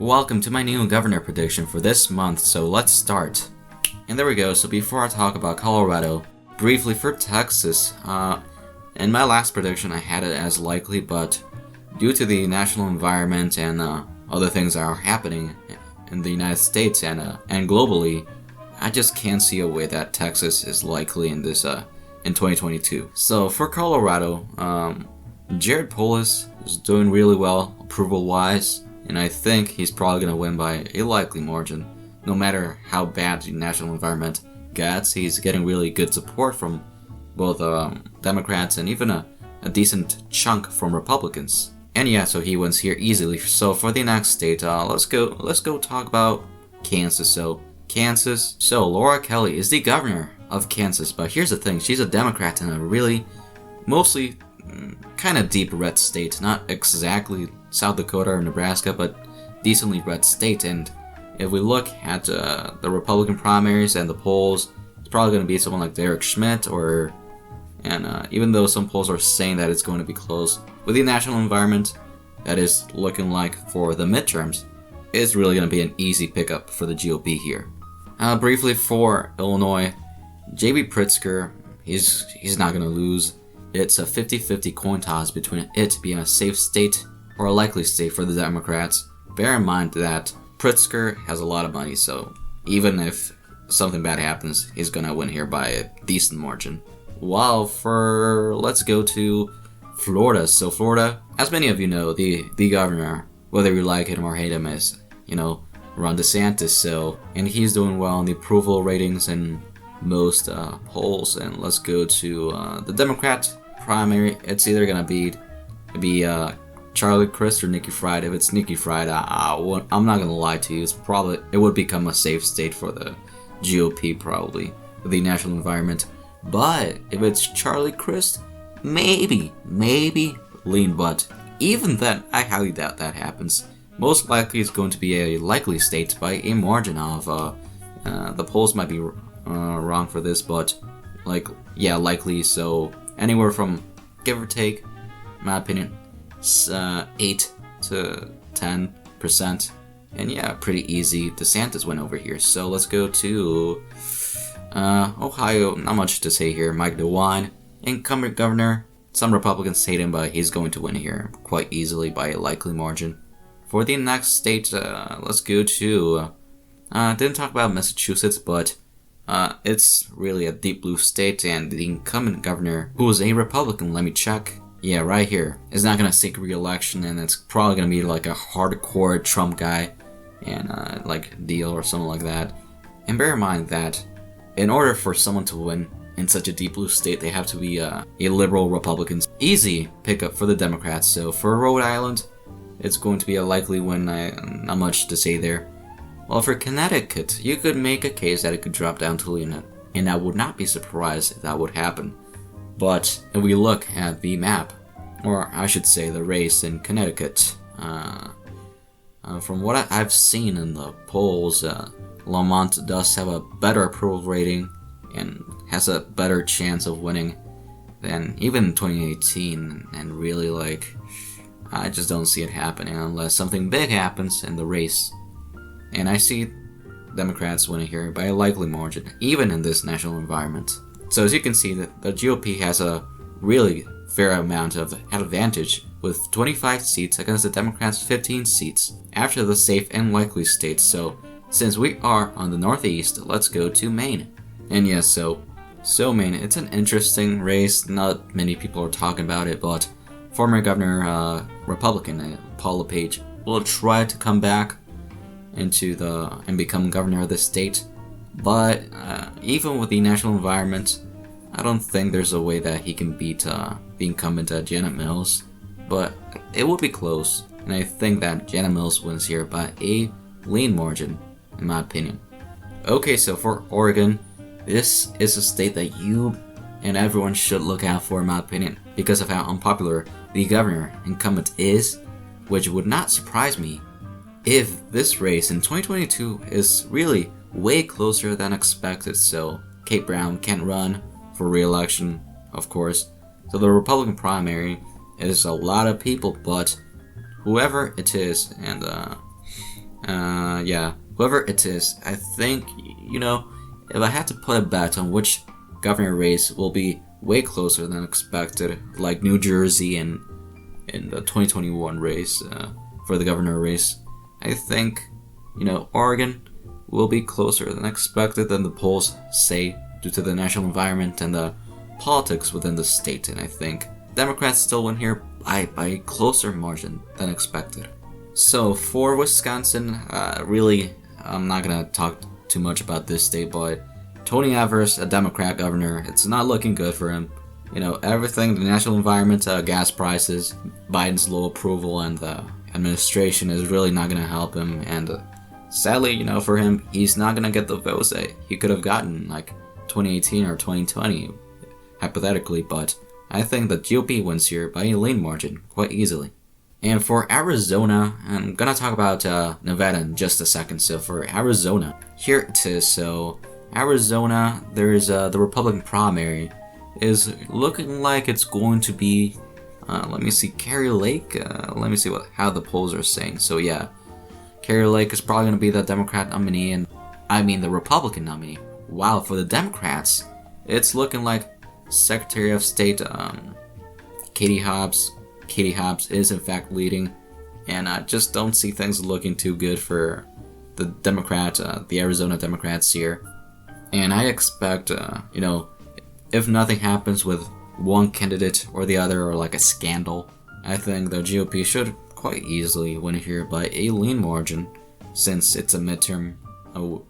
Welcome to my new governor prediction for this month, so let's start. And there we go. So before I talk about Colorado, briefly for Texas, in my last prediction I had it as likely, but due to the national environment and other things that are happening in the United States and globally, I just can't see a way that Texas is likely in this in 2022. So for Colorado, Jared Polis is doing really well approval-wise, and I think he's probably going to win by a likely margin. No matter how bad the national environment gets, he's getting really good support from both Democrats and even a decent chunk from Republicans. And yeah, so he wins here easily. So for the next state, let's go talk about Kansas. So Laura Kelly is the governor of Kansas, but here's the thing, she's a Democrat in a really mostly kind of deep red state, not exactly South Dakota or Nebraska, but decently red state. And if we look at the Republican primaries and the polls, it's probably going to be someone like Derek Schmidt, even though some polls are saying that it's going to be close, with the national environment that is looking like for the midterms, it's really going to be an easy pickup for the GOP here. Briefly for Illinois, J.B. Pritzker, he's not going to lose. It's a 50-50 coin toss between it being a safe state or a likely state for the Democrats. Bear in mind that Pritzker has a lot of money, so even if something bad happens, he's going to win here by a decent margin. While let's go to Florida. So Florida, as many of you know, the governor, whether you like him or hate him, is, Ron DeSantis. And he's doing well in the approval ratings and most polls. And let's go to the Democrat primary. It's either gonna be Charlie Crist or Nikki Fried. If it's Nikki Fried, I'm not gonna lie to you. It would become a safe state for the GOP probably with the national environment. But if it's Charlie Crist, maybe lean. But even then, I highly doubt that happens. Most likely, it's going to be a likely state by a margin of. The polls might be wrong for this, but likely. So anywhere from, give or take, in my opinion, 8 to 10%, and yeah, pretty easy DeSantis win over here. So let's go to Ohio. Not much to say here. Mike DeWine, incumbent governor. Some Republicans hate him, but he's going to win here quite easily by a likely margin. For the next state, let's go to. Didn't talk about Massachusetts, but it's really a deep blue state, and the incumbent governor, who is a Republican, let me check. Yeah, right here, is not gonna seek re-election, and it's probably gonna be like a hardcore Trump guy, and deal or something like that. And bear in mind that in order for someone to win in such a deep blue state, they have to be a liberal Republican. Easy pickup for the Democrats. So for Rhode Island, it's going to be a likely win. Not much to say there. Well, for Connecticut, you could make a case that it could drop down to Lena, and I would not be surprised if that would happen. But if we look at the map, or I should say the race in Connecticut, from what I've seen in the polls, Lamont does have a better approval rating and has a better chance of winning than even in 2018, and really, I just don't see it happening unless something big happens in the race. And I see Democrats winning here by a likely margin, even in this national environment. So as you can see, the GOP has a really fair amount of advantage with 25 seats against the Democrats' 15 seats after the safe and likely states. So since we are on the Northeast, let's go to Maine. And yes, so Maine, it's an interesting race. Not many people are talking about it, but former governor, Republican Paul LePage, will try to come back and become governor of the state. But even with the national environment, I don't think there's a way that he can beat the incumbent Janet Mills. But it would be close, and I think that Janet Mills wins here by a lean margin, in my opinion. Okay, so for Oregon, this is a state that you and everyone should look out for, in my opinion, because of how unpopular the governor incumbent is, which would not surprise me if this race in 2022 is really way closer than expected. So Kate Brown can't run for re-election, of course. So the Republican primary is a lot of people, but whoever it is, and yeah, whoever it is, I think, if I had to put a bet on which governor race will be way closer than expected, like New Jersey and in the 2021 race for the governor race, I think, Oregon will be closer than expected than the polls say due to the national environment and the politics within the state, and I think Democrats still win here by a closer margin than expected. So for Wisconsin, really, I'm not gonna talk too much about this state, but Tony Evers, a Democrat governor, it's not looking good for him. Everything, the national environment, gas prices, Biden's low approval, and the administration is really not gonna help him, and sadly, for him, he's not gonna get the votes that he could have gotten, like 2018 or 2020, hypothetically, but I think the GOP wins here by a lean margin, quite easily. And for Arizona, I'm gonna talk about Nevada in just a second. So for Arizona, here it is. So Arizona, there's the Republican primary is looking like it's going to be, let me see, Carrie Lake. Let me see how the polls are saying. So yeah, Carrie Lake is probably gonna be the Democrat nominee, and the Republican nominee. Wow, for the Democrats, it's looking like Secretary of State Katie Hobbs. Katie Hobbs is in fact leading, and I just don't see things looking too good for the the Arizona Democrats here. And I expect, if nothing happens with one candidate or the other, or like a scandal, I think the GOP should quite easily win here by a lean margin, since it's a midterm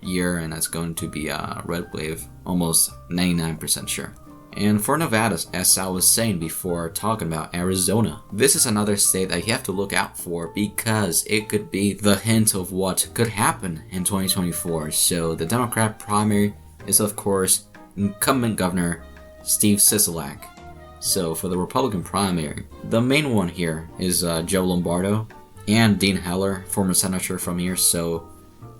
year and it's going to be a red wave, almost 99% sure. And for Nevada, as I was saying before talking about Arizona, this is another state that you have to look out for because it could be the hint of what could happen in 2024. So the Democrat primary is, of course, incumbent governor Steve Sisolak. So for the Republican primary, the main one here is Joe Lombardo and Dean Heller, former senator from here. So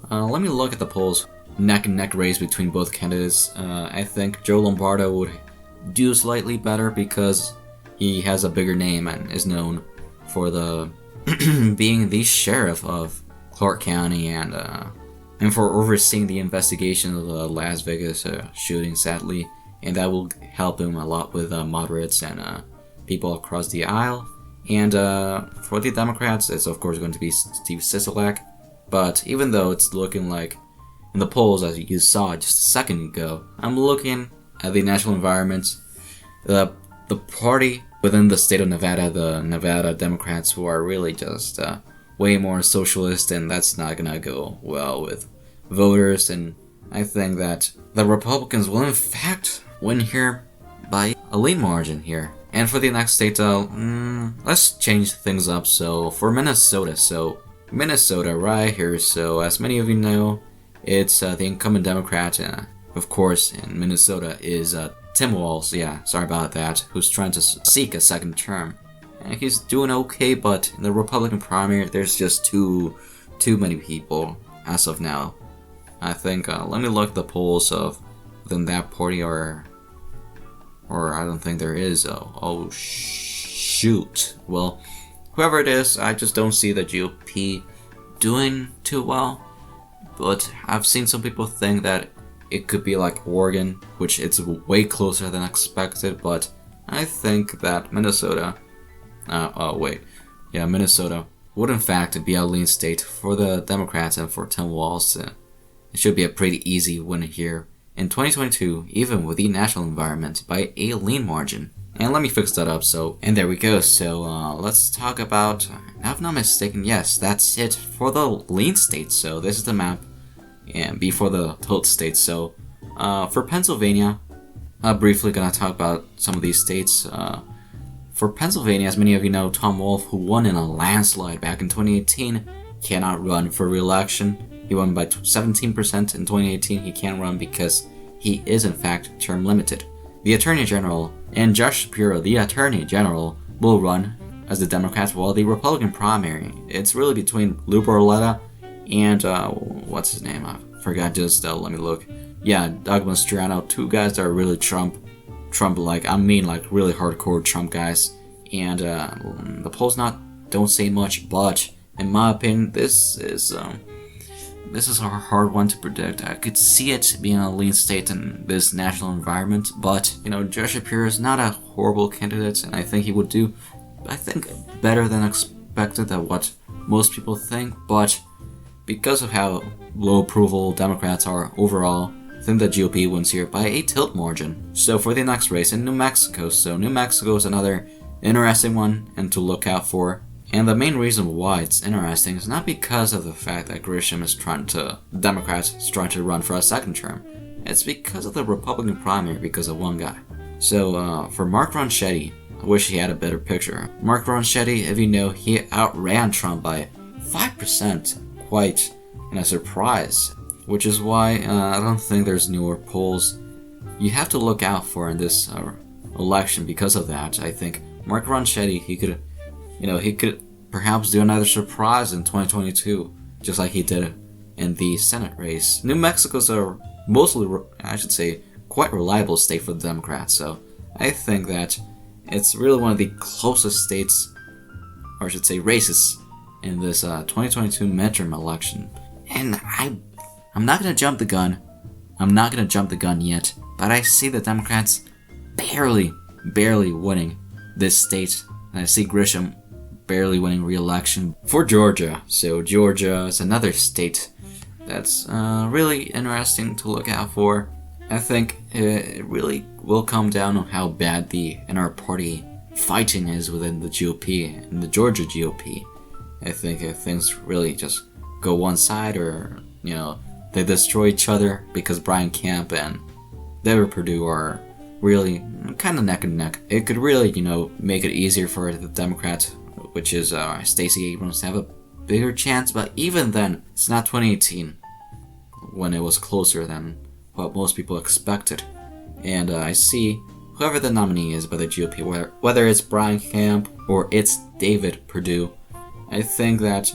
let me look at the polls. Neck and neck race between both candidates. I think Joe Lombardo would do slightly better because he has a bigger name and is known for the being the sheriff of Clark County and for overseeing the investigation of the Las Vegas shooting, sadly, and that will help him a lot with moderates and people across the aisle. And for the Democrats, it's of course going to be Steve Sisolak, but even though it's looking like in the polls, as you saw just a second ago, I'm looking at the national environment, the party within the state of Nevada, the Nevada Democrats, who are really just way more socialist, and that's not gonna go well with voters. And I think that the Republicans will in fact win here by a lean margin here. And for the next state, let's change things up. So for Minnesota right here. So as many of you know, it's the incumbent Democrat, of course, in Minnesota is Tim Walz. Yeah, sorry about that. Who's trying to seek a second term. And he's doing okay, but in the Republican primary, there's just too many people as of now. I think. Let me look at the polls of within that party, or I don't think there is. Oh shoot. Well, whoever it is, I just don't see the GOP doing too well. But I've seen some people think that it could be like Oregon, which it's way closer than expected, but I think that Minnesota, Minnesota would in fact be a lean state for the Democrats and for Tim Walz. It should be a pretty easy win here in 2022, even with the national environment, by a lean margin. And let me fix that up, and there we go. So let's talk about, if I'm not mistaken, yes, that's it for the lean states. So this is the map, and before the tilt states. So for Pennsylvania, I'm briefly gonna talk about some of these states. For Pennsylvania, as many of you know, Tom Wolf, who won in a landslide back in 2018, cannot run for re-election. He won by 17% in 2018. He can't run because he is in fact term limited. The Attorney General and Josh Shapiro, the Attorney General, will run as the Democrats, while the Republican primary, it's really between Lou Barletta and, what's his name? I forgot, just let me look. Yeah, Doug Mastriano, two guys that are really Trump-like, like really hardcore Trump guys. And the polls don't say much, but in my opinion, this is this is a hard one to predict. I could see it being a lean state in this national environment, but, Josh Shapiro is not a horrible candidate, and I think he would do, better than expected at what most people think, but because of how low approval Democrats are overall, I think the GOP wins here by a tilt margin. So for the next race in New Mexico, New Mexico is another interesting one and to look out for. And the main reason why it's interesting is not because of the fact that Democrats is trying to run for a second term. It's because of the Republican primary because of one guy. So for Mark Ronchetti, I wish he had a better picture. Mark Ronchetti, if you know, he outran Trump by 5%, quite in a surprise. Which is why I don't think there's newer polls you have to look out for in this election because of that. I think Mark Ronchetti, he could perhaps do another surprise in 2022, just like he did in the Senate race. New Mexico's a mostly, quite reliable state for the Democrats, so I think that it's really one of the closest states, or races, in this 2022 midterm election. And I'm not gonna jump the gun. I'm not gonna jump the gun yet, but I see the Democrats barely winning this state. And I see Grisham barely winning re-election for Georgia. So Georgia is another state that's really interesting to look out for. I think it really will come down on how bad the inter-party fighting is within the GOP and the Georgia GOP. I think if things really just go one side, or they destroy each other because Brian Kemp and David Perdue are really kind of neck and neck. It could really, make it easier for the Democrats, which is Stacey Abrams, to have a bigger chance. But even then, it's not 2018 when it was closer than what most people expected. And I see whoever the nominee is by the GOP, whether it's Brian Kemp or it's David Perdue, I think that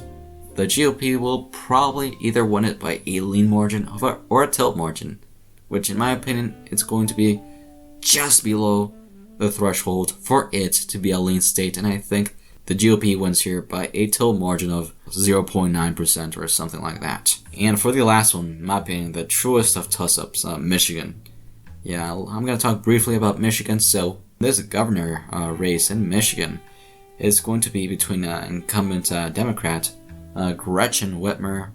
the GOP will probably either win it by a lean margin or a tilt margin, which in my opinion, it's going to be just below the threshold for it to be a lean state, and I think the GOP wins here by a tilt margin of 0.9% or something like that. And for the last one, in my opinion, the truest of toss-ups, Michigan. Yeah, I'm going to talk briefly about Michigan. So this governor race in Michigan is going to be between incumbent Democrat Gretchen Whitmer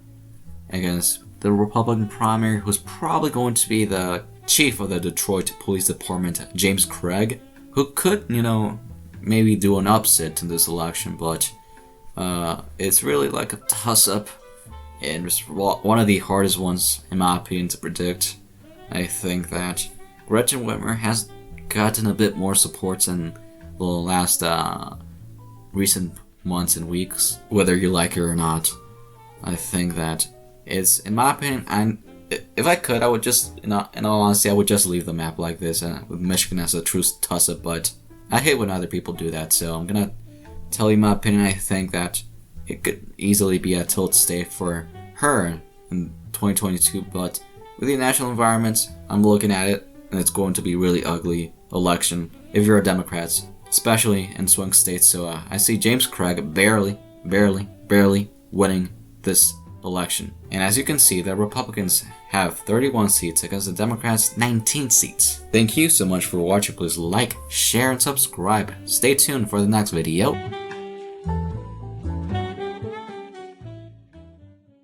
against the Republican primary, who's probably going to be the chief of the Detroit Police Department, James Craig, who could, maybe do an upset in this election, but it's really like a toss-up, and it's one of the hardest ones, in my opinion, to predict. I think that Gretchen Whitmer has gotten a bit more support in the last recent months and weeks, whether you like it or not. I think that it's, in my opinion, if I could, I would just, in all honesty, I would just leave the map like this, with Michigan as a true toss-up, but I hate when other people do that, so I'm gonna tell you my opinion. I think that it could easily be a tilt state for her in 2022, but with the national environment, I'm looking at it, and it's going to be really ugly election if you're a Democrat, especially in swing states. So I see James Craig barely winning this election. And as you can see, the Republicans have 31 seats against the Democrats 19 seats. Thank you so much for watching. Please like, share, and subscribe. Stay tuned for the next video.